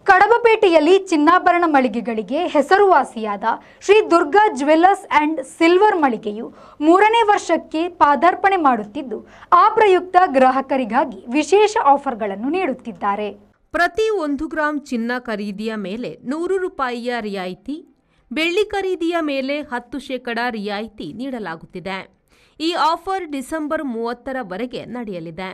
ಕಡಬಪೇಟೆಯಲ್ಲಿ ಚಿನ್ನಾಭರಣ ಮಳಿಗೆಗಳಿಗೆ ಹೆಸರುವಾಸಿಯಾದ Shri Durga jewellers and silver ಮಳಿಗೆಯು 3ನೇ ವರ್ಷಕ್ಕೆ ಪಾದಾರ್ಪಣೆ ಮಾಡುತ್ತಿದ್ದು, ಆ ಪ್ರಯುಕ್ತ ಗ್ರಾಹಕರಿಗಾಗಿ ವಿಶೇಷ ಆಫರ್ಗಳನ್ನು ನೀಡುತ್ತಿದ್ದಾರೆ. ಪ್ರತಿ 1 ಗ್ರಾಂ ಚಿನ್ನ ಖರೀದಿಯ ಮೇಲೆ 100 ರೂಪಾಯಿಯ ರಿಯಾಯಿತಿ, ಬೆಳ್ಳಿ ಖರೀದಿಯ ಮೇಲೆ 10% ರಿಯಾಯಿತಿ ನೀಡಲಾಗುತ್ತಿದೆ. ಈ ಆಫರ್ ಡಿಸೆಂಬರ್ 30ರವರೆಗೆ ನಡೆಯಲಿದೆ.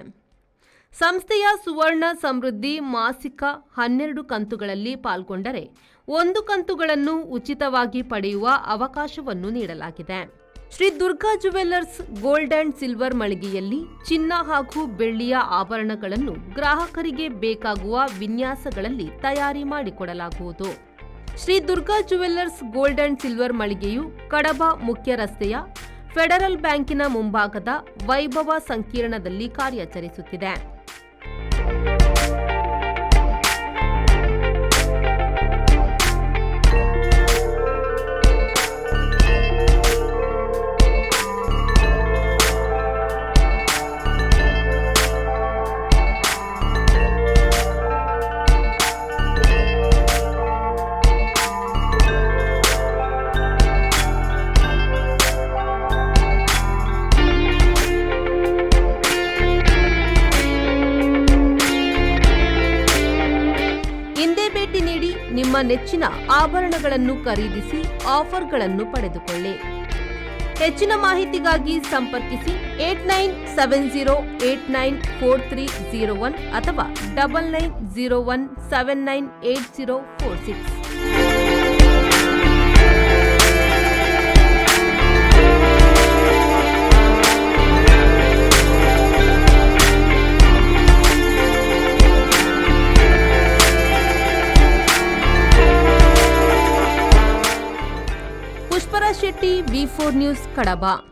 ಸಂಸ್ಥೆಯ ಸುವರ್ಣ ಸಮೃದ್ಧಿ ಮಾಸಿಕ 12 ಕಂತುಗಳಲ್ಲಿ ಪಾಲ್ಗೊಂಡರೆ 1 ಕಂತುಗಳನ್ನು ಉಚಿತವಾಗಿ ಪಡೆಯುವ ಅವಕಾಶವನ್ನು ನೀಡಲಾಗಿದೆ. Shri Durga jewellers gold and silver ಮಳಿಗೆಯಲ್ಲಿ ಚಿನ್ನ ಹಾಗೂ ಬೆಳ್ಳಿಯ ಆಭರಣಗಳನ್ನು ಗ್ರಾಹಕರಿಗೆ ಬೇಕಾಗುವ ವಿನ್ಯಾಸಗಳಲ್ಲಿ ತಯಾರಿ ಮಾಡಿಕೊಡಲಾಗುವುದು. Shri Durga jewellers gold and silver ಮಳಿಗೆಯು ಕಡಬ ಮುಖ್ಯ ರಸ್ತೆಯ ಫೆಡರಲ್ ಬ್ಯಾಂಕಿನ ಮುಂಭಾಗದ ವೈಭವ ಸಂಕೀರ್ಣದಲ್ಲಿ ಕಾರ್ಯಾಚರಿಸುತ್ತಿದೆ. ಭೇಟಿ ನೀಡಿ ನಿಮ್ಮ ನೆಚ್ಚಿನ ಆಭರಣಗಳನ್ನು ಖರೀದಿಸಿ ಆಫರ್ಗಳನ್ನು ಪಡೆದುಕೊಳ್ಳಿ. ಹೆಚ್ಚಿನ ಮಾಹಿತಿಗಾಗಿ ಸಂಪರ್ಕಿಸಿ 8970894301 ಅಥವಾ 9901798046. ಪುಷ್ಪರಾಜ್ ಶೆಟ್ಟಿ, V4 ನ್ಯೂಸ್, ಕಡಬ.